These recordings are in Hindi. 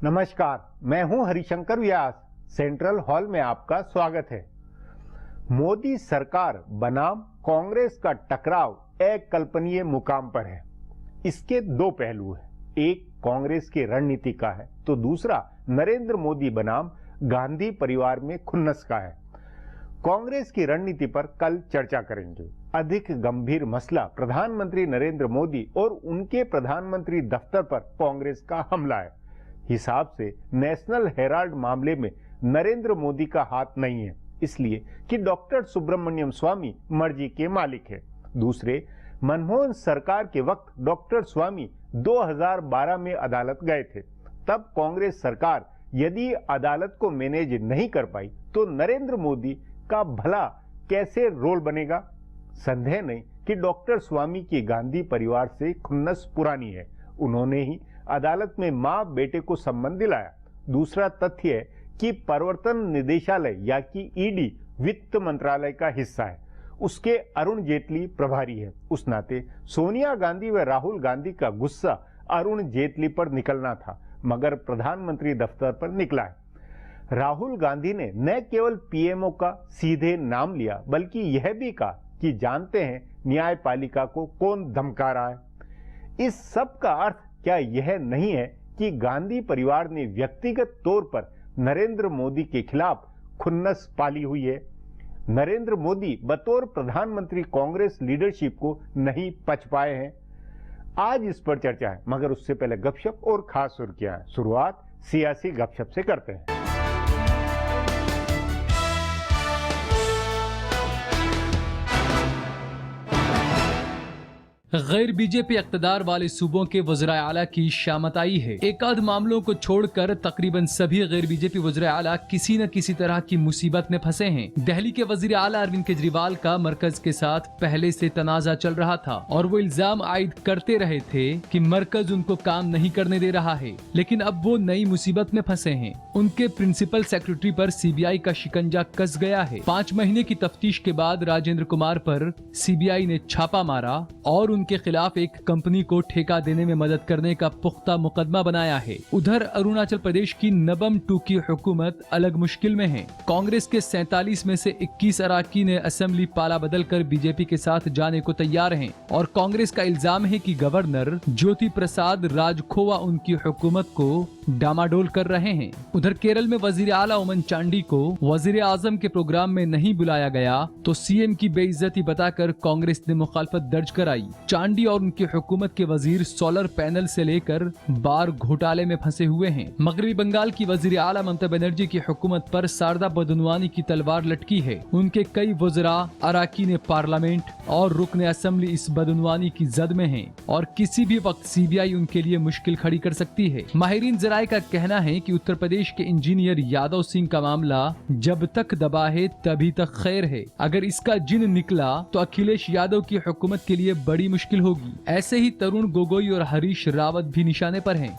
नमस्कार, मैं हूं हरिशंकर व्यास। सेंट्रल हॉल में आपका स्वागत है। मोदी सरकार बनाम कांग्रेस का टकराव अकल्पनीय मुकाम पर है। इसके दो पहलू हैं, एक कांग्रेस की रणनीति का है तो दूसरा नरेंद्र मोदी बनाम गांधी परिवार में खुन्नस का है। कांग्रेस की रणनीति पर कल चर्चा करेंगे। अधिक गंभीर मसला प्रधानमंत्री नरेंद्र मोदी और उनके प्रधानमंत्री दफ्तर पर कांग्रेस का हमला है। हिसाब से नेशनल हेराल्ड मामले में नरेंद्र मोदी का हाथ नहीं है, इसलिए कि डॉक्टर सुब्रमण्यम स्वामी मर्जी के मालिक है। दूसरे, मनमोहन सरकार के वक्त डॉक्टर स्वामी 2012 में अदालत गए थे। तब कांग्रेस सरकार यदि अदालत को मैनेज नहीं कर पाई तो नरेंद्र मोदी का भला कैसे रोल बनेगा। संदेह नहीं कि डॉक्टर स्वामी की गांधी परिवार से खुन्नस पुरानी है। उन्होंने ही अदालत में मां बेटे को सम्मान दिलाया। दूसरा तथ्य है कि प्रवर्तन निदेशालय या कि ईडी वित्त मंत्रालय का हिस्सा है। उसके अरुण जेटली प्रभारी है। उस नाते सोनिया गांधी व राहुल गांधी का गुस्सा अरुण जेटली पर निकलना था, मगर प्रधानमंत्री दफ्तर पर निकला है। राहुल गांधी ने न केवल पीएमओ का सीधे नाम लिया बल्कि यह भी कहा कि जानते हैं न्यायपालिका को कौन धमका रहा है। इस सब का अर्थ क्या यह नहीं है कि गांधी परिवार ने व्यक्तिगत तौर पर नरेंद्र मोदी के खिलाफ खुन्नस पाली हुई है। नरेंद्र मोदी बतौर प्रधानमंत्री कांग्रेस लीडरशिप को नहीं पच पाए हैं। आज इस पर चर्चा है, मगर उससे पहले गपशप और खास सुर्खियां। शुरुआत सियासी गपशप से करते हैं। गैर बीजेपी इक़्तिदार वाले सूबों के वज़ीर आला की शामत आई है। एक आध मामलों को छोड़कर तकरीबन सभी गैर बीजेपी वज़ीर आला किसी न किसी तरह की मुसीबत में फंसे हैं। दिल्ली के वज़ीर आला अरविंद केजरीवाल का मरकज के साथ पहले से तनाजा चल रहा था और वो इल्जाम आयद करते रहे थे कि मरकज उनको काम नहीं करने दे रहा है, लेकिन अब वो नई मुसीबत में फंसे हैं। उनके प्रिंसिपल सेक्रेटरी पर सीबीआई का शिकंजा कस गया है। 5 महीने की तफ्तीश के बाद राजेंद्र कुमार पर सीबीआई ने छापा मारा और उनके खिलाफ एक कंपनी को ठेका देने में मदद करने का पुख्ता मुकदमा बनाया है। उधर अरुणाचल प्रदेश की नबम 2 की हुकूमत अलग मुश्किल में है। कांग्रेस के 47 में से 21 अराकीन असेंबली पाला बदलकर बीजेपी के साथ जाने को तैयार हैं और कांग्रेस का इल्जाम है कि गवर्नर ज्योति प्रसाद राजखोवा उनकी हुकूमत को डामाडोल कर रहे हैं। उधर केरल में वजीर आला ओमन चांडी को वजीर आजम के प्रोग्राम में नहीं बुलाया गया तो सीएम की बेइज्जती बताकर कांग्रेस ने मुखालफत दर्ज कराई। चांडी और उनकी हुकूमत के वजीर सोलर पैनल से लेकर बार घोटाले में फंसे हुए हैं। मगरबी बंगाल की वजीर आला ममता बनर्जी की हुकूमत पर शारदा बदनवानी की तलवार लटकी है। उनके कई वज़रा, अराकीन पार्लियामेंट और रुकन असेंबली इस बदनवानी की जद में हैं और किसी भी वक्त सीबीआई उनके लिए मुश्किल खड़ी कर सकती है। माहिरीन जराये का कहना है कि उत्तर प्रदेश के इंजीनियर यादव सिंह का मामला जब तक दबा है तभी तक खैर है। अगर इसका जिन निकला तो अखिलेश यादव की हुकूमत के लिए बड़ी मुश्किल होगी। ऐसे ही तरुण गोगोई और हरीश रावत भी निशाने पर हैं।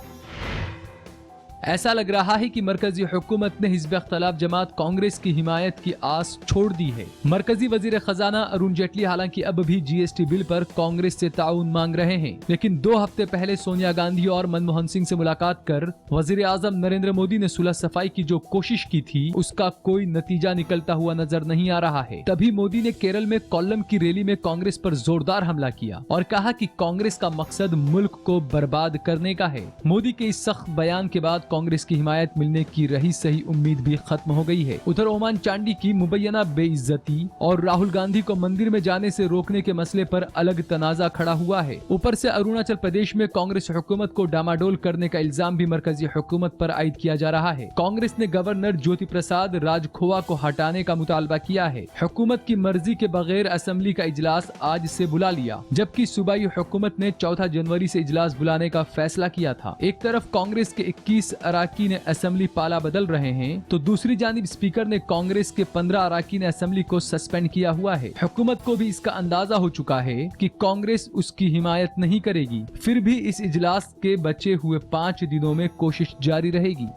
ऐसा लग रहा है कि मरकजी हुकूमत ने हिज़्ब इख्तिलाफ जमात कांग्रेस की हिमायत की आस छोड़ दी है। मरकजी वजीर खजाना अरुण जेटली हालांकि अब भी जीएसटी बिल पर कांग्रेस से ताउन मांग रहे हैं, लेकिन 2 हफ्ते पहले सोनिया गांधी और मनमोहन सिंह से मुलाकात कर वजीर आजम नरेंद्र मोदी ने सुलह सफाई की जो कोशिश की थी उसका कोई नतीजा निकलता हुआ नजर नहीं आ रहा है। तभी मोदी ने केरल में कोल्लम की रैली में कांग्रेस पर जोरदार हमला किया और कहा कि कांग्रेस का मकसद मुल्क को बर्बाद करने का है। मोदी के इस सख्त बयान के बाद कांग्रेस की हिमायत मिलने की रही सही उम्मीद भी खत्म हो गई है। उधर ओमान चांडी की मुबैना बेइज्जती और राहुल गांधी को मंदिर में जाने से रोकने के मसले पर अलग तनाजा खड़ा हुआ है। ऊपर से अरुणाचल प्रदेश में कांग्रेस हुकूमत को डामाडोल करने का इल्जाम भी मरकजी हुकूमत पर आयद किया जा रहा है। कांग्रेस ने गवर्नर ज्योति प्रसाद राजखोवा को हटाने का मुतालबा किया है। हुकूमत की मर्जी के बगैर असेंबली का इजलास आज से बुला लिया, जबकि सूबाई हुकूमत ने 14 जनवरी से इजलास बुलाने का फैसला किया था। एक तरफ कांग्रेस के 21 अराकीन असेंबली पाला बदल रहे हैं तो दूसरी जानिब स्पीकर ने कांग्रेस के 15 अराकीन असेंबली को सस्पेंड किया हुआ है। हुकूमत को भी इसका अंदाजा हो चुका है कि कांग्रेस उसकी हिमायत नहीं करेगी, फिर भी इस इजलास के बचे हुए 5 दिनों में कोशिश जारी रहेगी।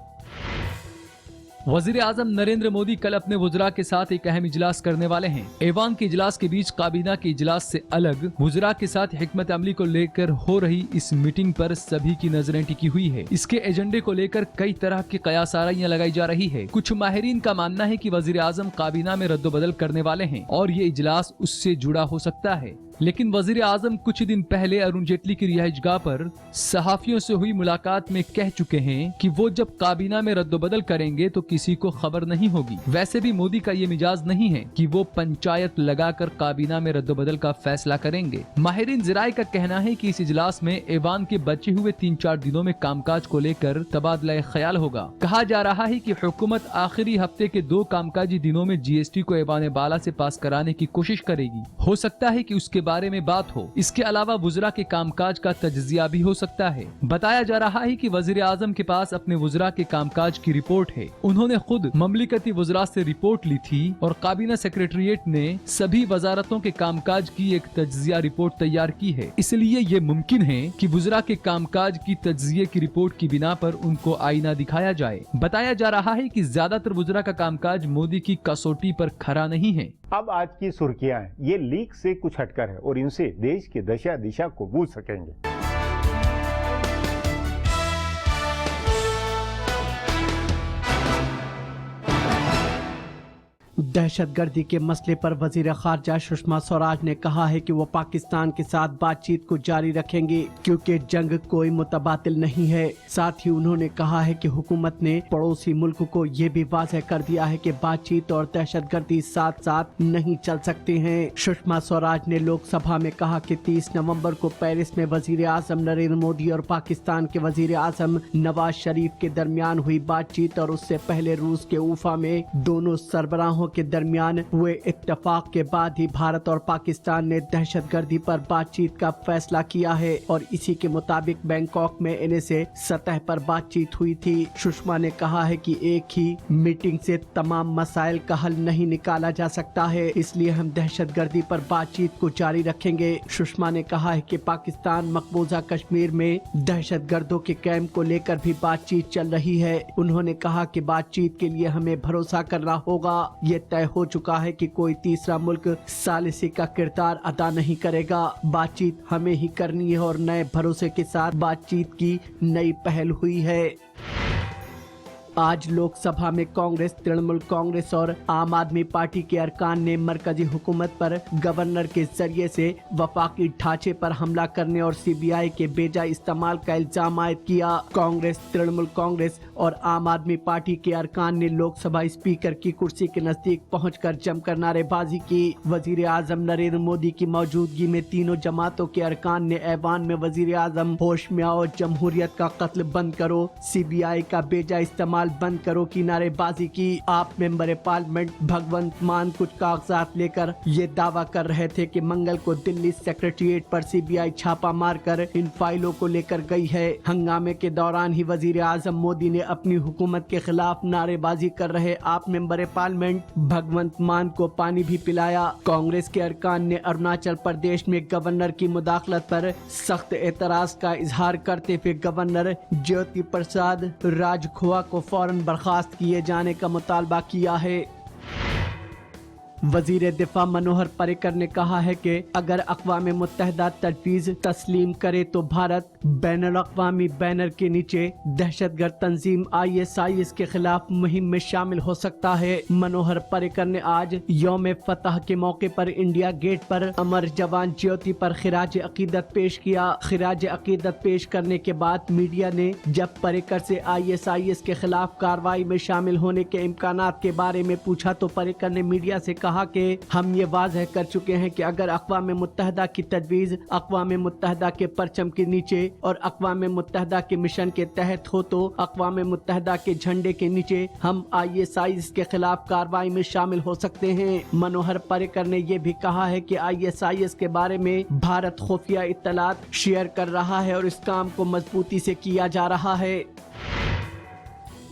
वजीर आजम नरेंद्र मोदी कल अपने वुज़रा के साथ एक अहम इजलास करने वाले हैं। ऐवान के इजलास के बीच काबीना के इजलास से अलग वुज़रा के साथ हिकमत अमली को लेकर हो रही इस मीटिंग पर सभी की नजरें टिकी हुई है। इसके एजेंडे को लेकर कई तरह की कयासाराइयां लगाई जा रही है। कुछ माहिरीन का मानना है कि वजीर आजम काबीना में रद्दोबदल करने वाले हैं और ये इजलास उससे जुड़ा हो सकता है। लेकिन वजीर आजम कुछ दिन पहले अरुण जेटली की रिहाइशगाह पर सहाफियों से हुई मुलाकात में कह चुके हैं कि वो जब काबीना में रद्दोबदल करेंगे तो किसी को खबर नहीं होगी। वैसे भी मोदी का ये मिजाज नहीं है कि वो पंचायत लगाकर काबीना में रद्दोबदल का फैसला करेंगे। माहिरीन ज़राए का कहना है कि इस इजलास में ऐवान के बचे हुए 3-4 दिनों में कामकाज को लेकर तबादला ख्याल होगा। कहा जा रहा है कि हुकूमत आखिरी हफ्ते के 2 कामकाजी दिनों में GST को ऐवान बाला से पास कराने की कोशिश करेगी। हो सकता है कि उसके बारे में बात हो। इसके अलावा वुज़रा के कामकाज का तज्जिया भी हो सकता है। बताया जा रहा है कि वजीर आजम के पास अपने वुज़रा के कामकाज की रिपोर्ट है। उन्होंने खुद ममलिकती वुज़रा से रिपोर्ट ली थी और काबीना सेक्रेटरिएट ने सभी वजारतों के कामकाज की एक तज्जिया रिपोर्ट तैयार की है। इसलिए ये मुमकिन है कि वुज़रा के कामकाज की तज्जिये की रिपोर्ट की बिना पर उनको आईना दिखाया जाए। बताया जा रहा है कि ज्यादातर वुज़रा का कामकाज मोदी की कसौटी पर खरा नहीं है। अब आज की सुर्खियां हैं, ये लीक से कुछ हटकर है और इनसे देश की दशा दिशा को बूझ सकेंगे। दहशतगर्दी के मसले पर वजीर खारजा सुषमा स्वराज ने कहा है कि वो पाकिस्तान के साथ बातचीत को जारी रखेंगे क्योंकि जंग कोई मुतबातिल नहीं है। साथ ही उन्होंने कहा है कि हुकूमत ने पड़ोसी मुल्क को ये भी वाज़ेह कर दिया है कि बातचीत और दहशतगर्दी साथ साथ नहीं चल सकते हैं। सुषमा स्वराज ने लोकसभा में कहा कि 30 नवंबर को पेरिस में वजीर आजम नरेंद्र मोदी और पाकिस्तान के वजीर आजम नवाज शरीफ के दरमियान हुई बातचीत और उससे पहले रूस के उफा में दोनों सरबराहों के दरमियान हुए इत्तेफाक के बाद ही भारत और पाकिस्तान ने दहशतगर्दी पर बातचीत का फैसला किया है और इसी के मुताबिक बैंकॉक में NSA सतह पर बातचीत हुई थी। सुषमा ने कहा है कि एक ही मीटिंग से तमाम मसाइल का हल नहीं निकाला जा सकता है, इसलिए हम दहशतगर्दी पर बातचीत को जारी रखेंगे। सुषमा ने कहा है कि पाकिस्तान मकबूजा कश्मीर में दहशतगर्दों के कैंप को लेकर भी बातचीत चल रही है। उन्होंने कहा कि बातचीत के लिए हमें भरोसा करना होगा। ये तय हो चुका है कि कोई तीसरा मुल्क सालिसी का किरदार अदा नहीं करेगा। बातचीत हमें ही करनी है और नए भरोसे के साथ बातचीत की नई पहल हुई है। आज लोकसभा में कांग्रेस, तृणमूल कांग्रेस और आम आदमी पार्टी के अरकान ने मरकजी हुकूमत पर गवर्नर के जरिए से वफाकी ढांचे पर हमला करने और CBI के बेजा इस्तेमाल का इल्जाम आयद किया। कांग्रेस, तृणमूल कांग्रेस और आम आदमी पार्टी के अरकान ने लोकसभा स्पीकर की कुर्सी के नजदीक पहुंचकर जमकर नारेबाजी की। वजीर आजम नरेंद्र मोदी की मौजूदगी में तीनों जमातों के अरकान ने ऐवान में वजीर आजम होश में आओ, जमहूरियत का कत्ल बंद करो, CBI का बेजा इस्तेमाल बंद करो की नारेबाजी की। आप मेंबर पार्लियामेंट भगवंत मान कुछ कागजात लेकर ये दावा कर रहे थे कि मंगल को दिल्ली सेक्रेटरिएट पर CBI छापा मारकर इन फाइलों को लेकर गई है। हंगामे के दौरान ही वजीर आजम मोदी ने अपनी हुकूमत के खिलाफ नारेबाजी कर रहे आप मेंबर पार्लियामेंट भगवंत मान को पानी भी पिलाया। कांग्रेस के अरकान ने अरुणाचल प्रदेश में गवर्नर की मुदाखलत पर सख्त एतराज का इजहार करते हुए गवर्नर ज्योति प्रसाद राजखुआ को फौरन बर्खास्त किए जाने का मुतालबा किया है। वजीर दिफा मनोहर पर्रिकर ने कहा है कि अगर अक़वाम मुत्तहिदा तजवीज़ तस्लीम करे तो भारत बैनुल-अक़वामी बैनर के नीचे दहशतगर्द तंजीम ISIS के खिलाफ मुहिम में शामिल हो सकता है। मनोहर पर्रिकर ने आज यौम फतह के मौके पर इंडिया गेट पर अमर जवान ज्योति पर खिराज अकीदत पेश किया। खिराज अकीदत पेश करने के बाद मीडिया ने जब पर्रिकर से ISIS के खिलाफ कार्रवाई में शामिल होने के इम्कानात के बारे में पूछा तो पर्रिकर ने मीडिया से कहा कि हम ये वाज़ेह कर चुके हैं कि अगर अक़वाम मुत्तहिदा की तजवीज़ अक़वाम मुत्तहिदा के परचम के नीचे और अक़वाम मुत्तहिदा के मिशन के तहत हो तो अक़वाम मुत्तहिदा के झंडे के नीचे हम ISIS के खिलाफ कार्रवाई में शामिल हो सकते हैं। मनोहर पर्रिकर ने यह भी कहा है कि ISIS के बारे में भारत खुफिया इत्तलात शेयर कर रहा है और इस काम को मजबूती से किया जा रहा है।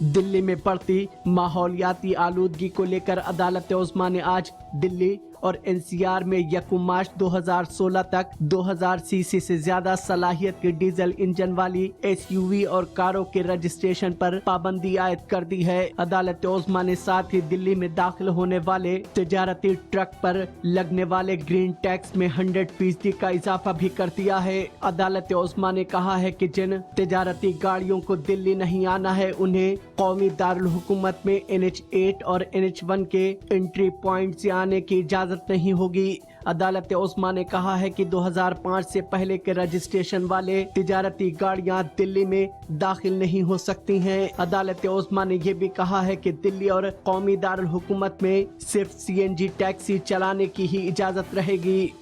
दिल्ली में बढ़ती माहौलियाती आलूदगी को लेकर अदालत उज़्मा ने आज दिल्ली और एनसीआर में यकम मार्च 2016 तक 2000 सीसी से ज्यादा सलाहियत के डीजल इंजन वाली एसयूवी और कारों के रजिस्ट्रेशन पर पाबंदी आयद कर दी है। अदालत ओस्मा ने साथ ही दिल्ली में दाखिल होने वाले तिजारती ट्रक पर लगने वाले ग्रीन टैक्स में 100% का इजाफा भी कर दिया है। अदालत ओस्मा ने कहा है कि जिन तिजारती गाड़ियों को दिल्ली नहीं आना है उन्हें कौमी दारुल हुकूमत में NH8 और NH1 के एंट्री पॉइंट से आने की इजाजत नहीं होगी। अदालत ओस्मा ने कहा है कि 2005 से पहले के रजिस्ट्रेशन वाले तिजारती गाड़ियां दिल्ली में दाखिल नहीं हो सकती हैं। अदालत ओस्मा ने यह भी कहा है कि दिल्ली और कौमी दारुल हुकूमत में सिर्फ CNG टैक्सी चलाने की ही इजाजत रहेगी।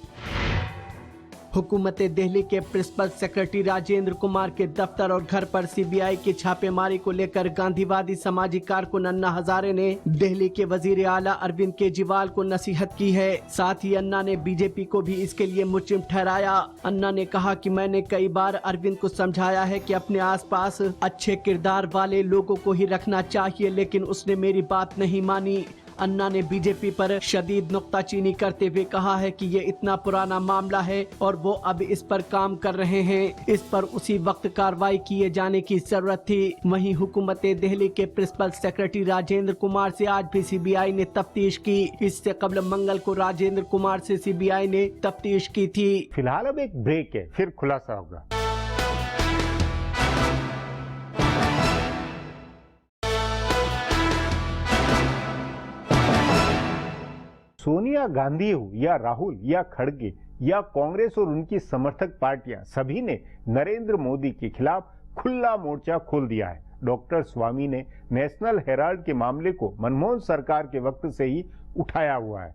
हुकूमत दिल्ली के प्रिंसिपल सेक्रेटरी राजेंद्र कुमार के दफ्तर और घर पर CBI की छापेमारी को लेकर गांधीवादी समाजी कारकुन अन्ना हजारे ने दिल्ली के वजीर आला अरविंद केजरीवाल को नसीहत की है। साथ ही अन्ना ने बीजेपी को भी इसके लिए मुजरिम ठहराया। अन्ना ने कहा कि मैंने कई बार अरविंद को समझाया है कि अपने आसपास अच्छे किरदार वाले लोगों को ही रखना चाहिए, लेकिन उसने मेरी बात नहीं मानी। अन्ना ने बीजेपी पर शदीद नुक्ताचीनी करते हुए कहा है कि ये इतना पुराना मामला है और वो अब इस पर काम कर रहे हैं। इस पर उसी वक्त कार्रवाई किए जाने की जरूरत थी। वहीं हुकूमत दिल्ली के प्रिंसिपल सेक्रेटरी राजेंद्र कुमार से आज भी CBI ने तफ्तीश की। इससे कबल मंगल को राजेंद्र कुमार से CBI ने तफ्तीश की थी। फिलहाल अब एक ब्रेक है, फिर खुलासा होगा। सोनिया गांधी हो या राहुल या खड़गे या कांग्रेस और उनकी समर्थक पार्टियां, सभी ने नरेंद्र मोदी के खिलाफ खुला मोर्चा खोल दिया है। डॉक्टर स्वामी ने नेशनल हेराल्ड के मामले को मनमोहन सरकार के वक्त से ही उठाया हुआ है।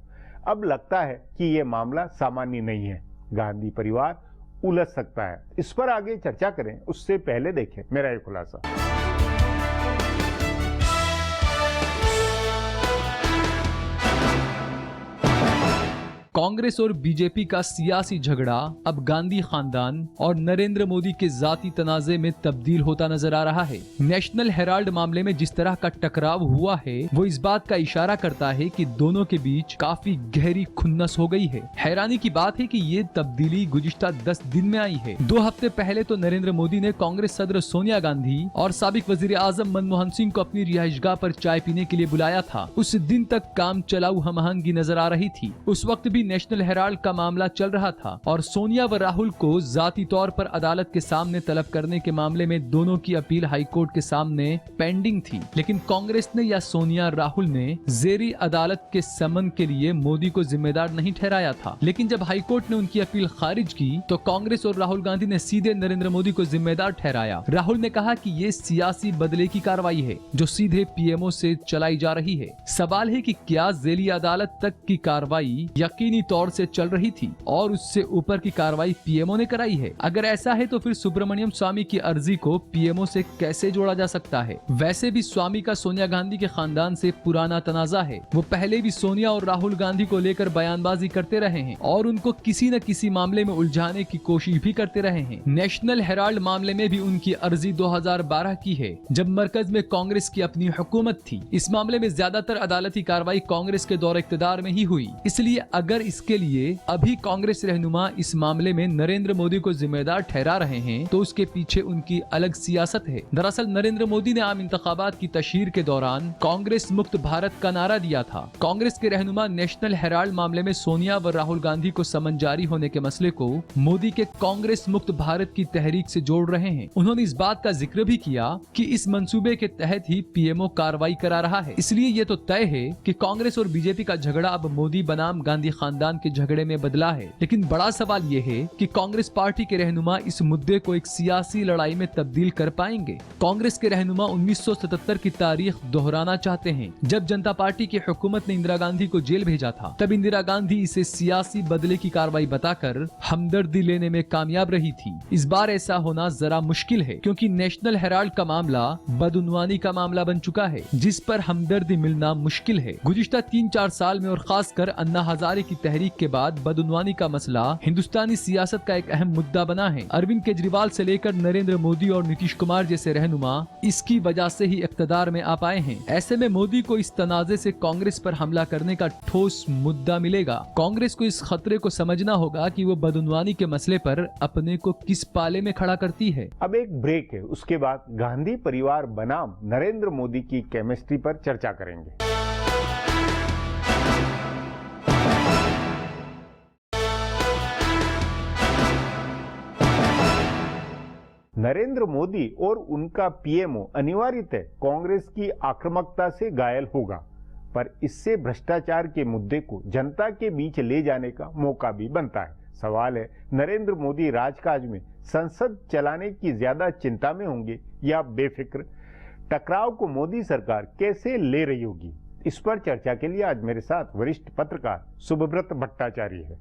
अब लगता है कि यह मामला सामान्य नहीं है, गांधी परिवार उलझ सकता है। इस पर आगे चर्चा करें उससे पहले देखें मेरा ये खुलासा। कांग्रेस और बीजेपी का सियासी झगड़ा अब गांधी खानदान और नरेंद्र मोदी के जाती तनाजे में तब्दील होता नजर आ रहा है। नेशनल हेराल्ड मामले में जिस तरह का टकराव हुआ है वो इस बात का इशारा करता है कि दोनों के बीच काफी गहरी खुन्नस हो गई है। हैरानी की बात है कि ये तब्दीली गुज़िश्ता 10 दिन में आई है। 2 हफ्ते पहले तो नरेंद्र मोदी ने कांग्रेस सदर सोनिया गांधी और साबिक वजीर आजम मनमोहन सिंह को अपनी रिहाइशगाह पर चाय पीने के लिए बुलाया था। उस दिन तक काम चलाऊ हमआहंगी नजर आ रही थी। उस वक्त भी नेशनल हेराल्ड का मामला चल रहा था और सोनिया व राहुल को जाती तौर पर अदालत के सामने तलब करने के मामले में दोनों की अपील हाईकोर्ट के सामने पेंडिंग थी। लेकिन कांग्रेस ने या सोनिया राहुल ने जेरी अदालत के समन के लिए मोदी को जिम्मेदार नहीं ठहराया था। लेकिन जब हाईकोर्ट ने उनकी अपील खारिज की तो कांग्रेस और राहुल गांधी ने सीधे नरेंद्र मोदी को जिम्मेदार ठहराया। राहुल ने कहा कि ये सियासी बदले की कार्रवाई है जो सीधे पीएमओ से चलाई जा रही है। सवाल है कि क्या जेली अदालत तक की कार्रवाई यकीनी तौर से चल रही थी और उससे ऊपर की कार्रवाई पीएमओ ने कराई है? अगर ऐसा है तो फिर सुब्रमण्यम स्वामी की अर्जी को पीएमओ से कैसे जोड़ा जा सकता है? वैसे भी स्वामी का सोनिया गांधी के खानदान से पुराना तनाजा है। वो पहले भी सोनिया और राहुल गांधी को लेकर बयानबाजी करते रहे हैं और उनको किसी न किसी मामले में उलझाने की कोशिश भी करते रहे हैं। नेशनल हेराल्ड मामले में भी उनकी अर्जी 2012 की है जब मरकज में कांग्रेस की अपनी हुकूमत थी। इस मामले में ज्यादातर अदालती कार्रवाई कांग्रेस के दौर इख्तिदार में ही हुई। इसलिए अगर इसके लिए अभी कांग्रेस रहनुमा इस मामले में नरेंद्र मोदी को जिम्मेदार ठहरा रहे हैं तो उसके पीछे उनकी अलग सियासत है। दरअसल नरेंद्र मोदी ने आम इंतखाबात की तशहीर के दौरान कांग्रेस मुक्त भारत का नारा दिया था। कांग्रेस के रहनुमा नेशनल हेराल्ड मामले में सोनिया व राहुल गांधी को समन जारी होने के मसले को मोदी के कांग्रेस मुक्त भारत की तहरीक से जोड़ रहे हैं। उन्होंने इस बात का जिक्र भी किया कि इस मंसूबे के तहत ही पीएमओ कार्रवाई करा रहा है। इसलिए ये तो तय है कि कांग्रेस और बीजेपी का झगड़ा अब मोदी बनाम गांधी खानदान के झगड़े में बदला है। लेकिन बड़ा सवाल ये है कि कांग्रेस पार्टी के रहनुमा इस मुद्दे को एक सियासी लड़ाई में तब्दील कर पाएंगे। कांग्रेस के रहनुमा 1977 की तारीख दोहराना चाहते हैं। जब जनता पार्टी की हुकूमत ने इंदिरा गांधी को जेल भेजा था तब इंदिरा गांधी इसे सियासी बदले की कार्रवाई बताकर हमदर्दी लेने में कामयाब रही थी। इस बार ऐसा होना जरा मुश्किल है क्योंकि नेशनल हेराल्ड का मामला बदउनवानी का मामला बन चुका है जिस पर हमदर्दी मिलना मुश्किल है। गुज़िश्ता 3-4 साल में और खासकर अन्ना हजारे की तहरीक के बाद बदउनवानी का मसला हिंदुस्तानी सियासत का एक अहम मुद्दा बना है। अरविंद केजरीवाल से लेकर नरेंद्र मोदी और नीतीश कुमार जैसे रहनुमा इसकी वजह से ही इक़्तिदार में आ पाए हैं। ऐसे में मोदी को इस तनाज़े से कांग्रेस पर हमला करने का ठोस मुद्दा मिलेगा। कांग्रेस को इस खतरे को समझना होगा कि वो बदउनवानी के मसले पर अपने को किस पाले में खड़ा करती है। अब एक ब्रेक है, उसके बाद गांधी परिवार बनाम नरेंद्र मोदी की केमिस्ट्री पर चर्चा करेंगे। नरेंद्र मोदी और उनका पीएमओ अनिवार्यतः कांग्रेस की आक्रामकता से घायल होगा, पर इससे भ्रष्टाचार के मुद्दे को जनता के बीच ले जाने का मौका भी बनता है। सवाल है, नरेंद्र मोदी राजकाज में संसद चलाने की ज्यादा चिंता में होंगे या बेफिक्र? टकराव को मोदी सरकार कैसे ले रही होगी? इस पर चर्चा के लिए आज मेरे साथ वरिष्ठ पत्रकार शुभव्रत भट्टाचार्य है।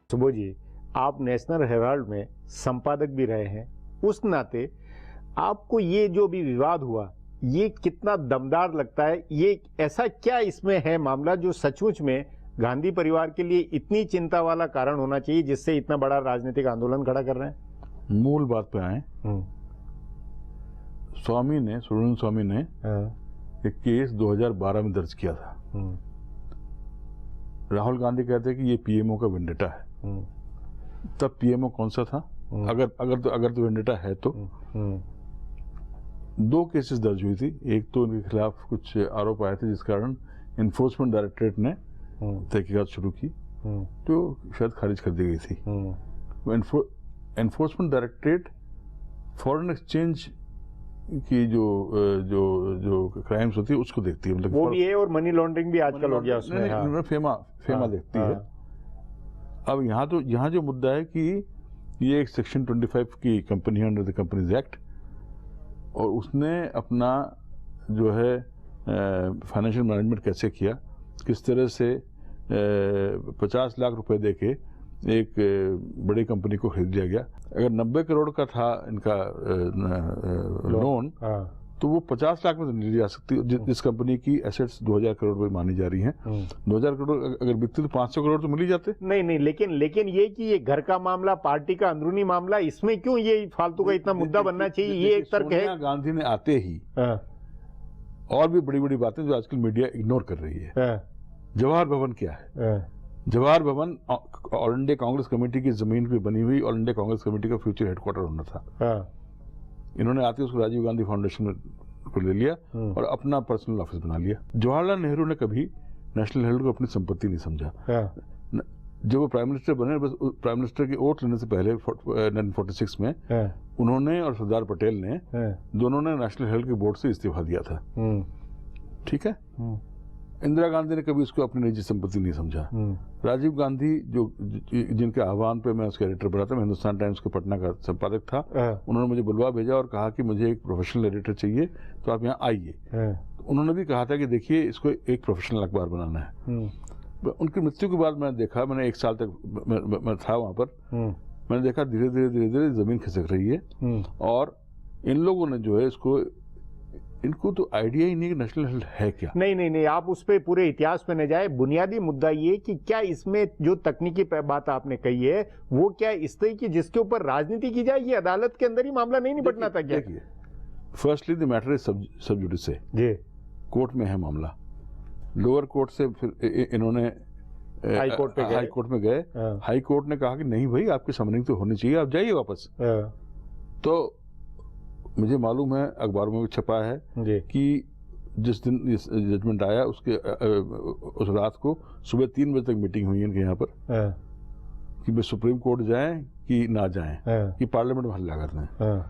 सुबो जी, आप नेशनल हेराल्ड में संपादक भी रहे हैं, उस नाते आपको ये जो भी विवाद हुआ ये कितना दमदार लगता है? ये ऐसा क्या इसमें है मामला जो सचमुच में गांधी परिवार के लिए इतनी चिंता वाला कारण होना चाहिए जिससे इतना बड़ा राजनीतिक आंदोलन खड़ा कर रहे हैं? मूल बात पे आए। सुब्रमण्यम स्वामी ने एक केस 2012 में दर्ज किया था। राहुल गांधी कहते हैं कि ये पीएमओ का वेंडेटा है। तब पीएमओ कौन सा था? अगर तो वेंडेटा है तो 2 केसेस दर्ज हुई थी। एक तो उनके खिलाफ कुछ आरोप आए थे जिस कारण इन्फोर्समेंट डायरेक्टरेट ने तहकीकात शुरू की, तो शायद खारिज कर दी गई थी। एनफोर्समेंट डायरेक्टरेट फॉरेन एक्सचेंज की जो क्राइम्स होती है उसको देखती है, मतलब वो भी है, और मनी लॉन्ड्रिंग भी आजकल हो गया उसमें। हाँ। फेमा देखती है। अब यहाँ जो मुद्दा है कि ये एक सेक्शन 25 की कंपनी है अंडर द कंपनीज एक्ट, और उसने अपना जो है फाइनेंशियल मैनेजमेंट कैसे किया, किस तरह से 50 लाख रुपए देके एक बड़ी कंपनी को खरीद लिया गया। अगर 90 करोड़ का था इनका लोन, तो वो 50 लाख में तो नहीं ली जा सकती। जिस कंपनी की एसेट्स 2000 करोड़ रुपए मानी जा रही हैं, 2000 करोड़ अगर बिकती तो 500 करोड़ तो मिल ही जाते। नहीं, लेकिन ये कि ये घर का मामला, पार्टी का अंदरूनी मामला, इसमें क्यों ये फालतू का इतना मुद्दा बनना चाहिए? ये एक तर्क है। सोनिया गांधी ने आते ही और भी बड़ी बड़ी बातें जो आजकल मीडिया इग्नोर कर रही है। जवाहर भवन क्या है? जवाहर भवन ऑल इंडिया कांग्रेस कमेटी की जमीन पे बनी हुई ऑल इंडिया कांग्रेस कमेटी का फ्यूचर हेडक्वार्टर होना था। इन्होंने आते उसको राजीव गांधी फाउंडेशन में को ले लिया और अपना पर्सनल ऑफिस बना लिया। जवाहरलाल नेहरू ने कभी नेशनल हेराल्ड को अपनी संपत्ति नहीं समझा। जब वो प्राइम मिनिस्टर बने, बस प्राइम मिनिस्टर की ओथ लेने से पहले 1946 में उन्होंने और सरदार पटेल ने दोनों ने नेशनल हेराल्ड के बोर्ड से इस्तीफा दिया था। ठीक है। इंदिरा गांधी ने कभी उसको अपनी निजी संपत्ति नहीं समझा। राजीव गांधी जिनके आह्वान पे मैं उसका एडिटर बना था, मैं हिंदुस्तान टाइम्स के पटना का संपादक था, उन्होंने मुझे बुलवा भेजा और कहा कि मुझे एक प्रोफेशनल एडिटर चाहिए, तो आप यहाँ आइए। उन्होंने भी कहा था कि देखिए इसको एक प्रोफेशनल अखबार बनाना है। उनकी मृत्यु के बाद मैंने देखा, मैंने 1 साल तक मैं था वहां पर, मैंने देखा धीरे धीरे जमीन खिसक रही है। और इन लोगों ने जो है इनको तो आइडिया ही नहीं कि नेशनल हेराल्ड है क्या। नहीं, आप उस पे पूरे इतिहास पे न जाए। बुनियादी मुद्दा ये कि क्या इसमें जो तकनीकी बात आपने कही है वो क्या इस तरह की जिसके ऊपर राजनीति की जाए? ये अदालत के अंदर ही मामला नहीं निपटना था क्या? फर्स्टली द मैटर इज सब जुडिस जी, कोर्ट में है मामला। लोअर कोर्ट से फिर इन्होंने हाई कोर्ट में गए। हाई कोर्ट ने कहा कि नहीं भाई, आपकी समनिंग तो होनी चाहिए, आप जाइए वापस। तो मुझे मालूम है, अखबारों में भी छपा है कि जिस दिन जजमेंट आया उस रात को सुबह 3 बजे तक मीटिंग हुई इनके यहाँ पर कि वे सुप्रीम कोर्ट जाएं कि ना जाएं, कि पार्लियामेंट में हल्ला कर दें।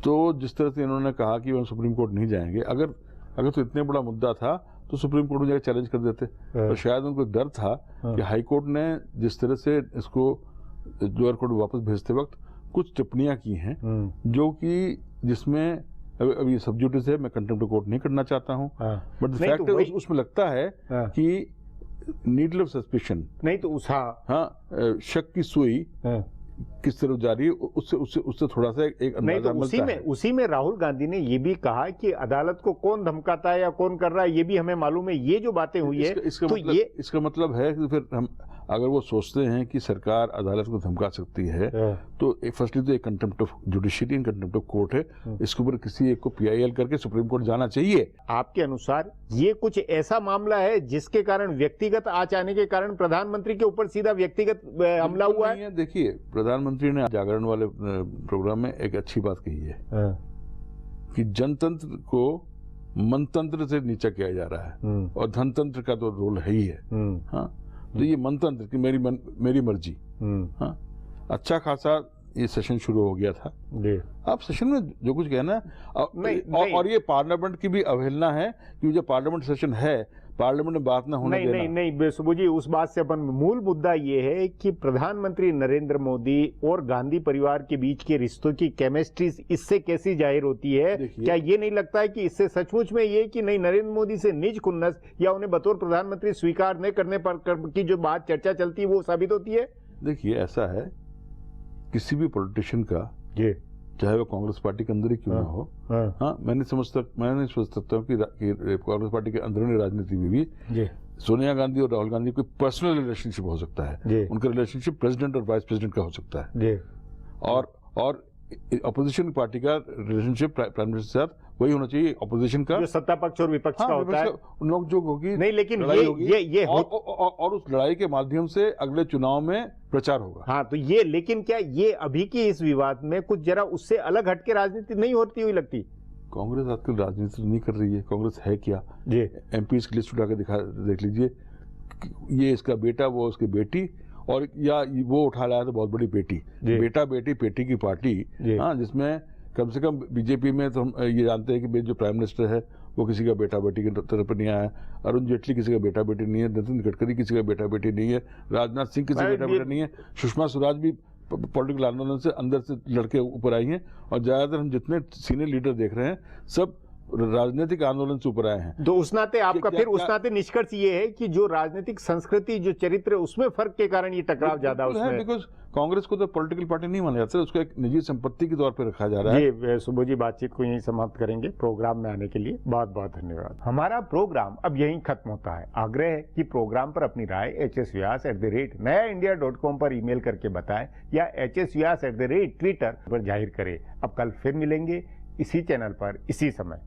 तो जिस तरह से इन्होंने कहा कि हम सुप्रीम कोर्ट नहीं जाएंगे, अगर तो इतने बड़ा मुद्दा था तो सुप्रीम कोर्ट में जाकर चैलेंज कर देते। और शायद उनको डर था कि हाई कोर्ट ने जिस तरह से इसको लोअर कोर्ट वापस भेजते वक्त कुछ टिप्पणियां की हैं जो कि जिसमें अब ये सब जुडिस है, मैं कंटेम्प्ट कोर्ट नहीं करना चाहता हूं, बट द फैक्ट है उसमें लगता है कि नीडल ऑफ सस्पिशन नहीं तो शक की सुई किस तरफ जा रही है उससे थोड़ा सा एक अंदाजा मिलता है। उसी में राहुल गांधी ने ये भी कहा कि अदालत को कौन धमकाता है या कौन कर रहा है ये भी हमें मालूम है। ये जो बातें हुई है इसका मतलब है कि फिर हम अगर वो सोचते हैं कि सरकार अदालत को धमका सकती है तो फर्स्टली तो एक contempt of judiciary and contempt of court है, इसके ऊपर किसी एक को PIL करके सुप्रीम कोर्ट जाना चाहिए। आपके अनुसार ये कुछ ऐसा मामामला है जिसके कारण व्यक्तिगत आंच आने के कारण प्रधानमंत्री के ऊपर सीधा व्यक्तिगत हमला हुआ है? देखिए, प्रधानमंत्री ने जागरण वाले प्रोग्राम में एक अच्छी बात कही है कि जनतंत्र को मनतंत्र से नीचा किया जा रहा है और धनतंत्र का तो रोल है ही है। हाँ, तो ये मनतंत्र की मेरी मर्जी। हाँ, अच्छा खासा ये सेशन शुरू हो गया था। अब सेशन में जो कुछ कहना और ये पार्लियामेंट की भी अवहेलना है कि जो पार्लियामेंट सेशन है पार्लियामेंट में बात ना होने देना। नहीं सुबू जी, उस बात से अपन मूल मुद्दा ये है कि प्रधानमंत्री नरेंद्र मोदी और गांधी परिवार के बीच के रिश्तों की केमिस्ट्री इससे कैसी जाहिर होती है? क्या ये नहीं लगता है कि इससे सचमुच में ये कि नहीं नरेंद्र मोदी से निज खुन्नस या उन्हें बतौर प्रधानमंत्री स्वीकार न करने पर की जो बात चर्चा चलती है वो साबित होती है? देखिए, ऐसा है किसी भी पॉलिटिशियन का चाहे वो कांग्रेस पार्टी के अंदर ही क्यों ना हो, हाँ, मैं नहीं समझ सकता हूँ कि कांग्रेस पार्टी के अंदरूनी राजनीति में भी सोनिया गांधी और राहुल गांधी कोई पर्सनल रिलेशनशिप हो सकता है। उनका रिलेशनशिप प्रेसिडेंट और वाइस प्रेसिडेंट का हो सकता है और अपोजिशन पार्टी का रिलेशनशिप प्राइम मिनिस्टर के साथ वही होना चाहिए। अपोजिशन का जो सत्ता पक्ष और विपक्ष का होता है नोकझोंक होगी, नहीं, लेकिन ये और उस लड़ाई के माध्यम से अगले चुनाव में प्रचार होगा। हाँ, तो ये लेकिन क्या ये अभी की इस विवाद में कुछ जरा उससे अलग हटके राजनीति नहीं होती हुई लगती? कांग्रेस आजकल राजनीति नहीं कर रही है। कांग्रेस है क्या? MPs की लिस्ट उठा के देख लीजिए, ये इसका बेटा, वो उसकी बेटी, और या वो उठा लाया तो बहुत बड़ी बेटी, बेटा बेटी पेटी की पार्टी। हाँ, जिसमें कम से कम बीजेपी में तो हम ये जानते हैं कि जो प्राइम मिनिस्टर है वो किसी का बेटा बेटी की तरफ नहीं आया, अरुण जेटली किसी का बेटा बेटी नहीं है, नितिन गडकरी किसी का बेटा बेटी नहीं है, राजनाथ सिंह किसी का बेटा बेटा नहीं है, सुषमा स्वराज भी पॉलिटिकल आंदोलन से अंदर से लड़के ऊपर आई हैं, और ज्यादातर हम जितने सीनियर लीडर देख रहे हैं सब राजनीतिक आंदोलन से ऊपर आए हैं। तो उस नाते आपका उस नाते निष्कर्ष ये है कि जो राजनीतिक संस्कृति, जो चरित्र, उसमें फर्क के कारण ये टकराव ज्यादा उसमें। बिकॉज कांग्रेस को तो पॉलिटिकल पार्टी नहीं माना जाता, उसको एक निजी संपत्ति के तौर पर रखा जा रहा है। जी सुबह जी, बातचीत को यहीं समाप्त करेंगे। प्रोग्राम में आने के लिए बहुत बहुत धन्यवाद। हमारा प्रोग्राम अब यहीं खत्म होता है। आग्रह है कि प्रोग्राम पर अपनी राय hsvyas@nayaindia.com पर ईमेल करके बताएं या hsvyas@twitter पर जाहिर करें। अब कल फिर मिलेंगे इसी चैनल पर इसी समय।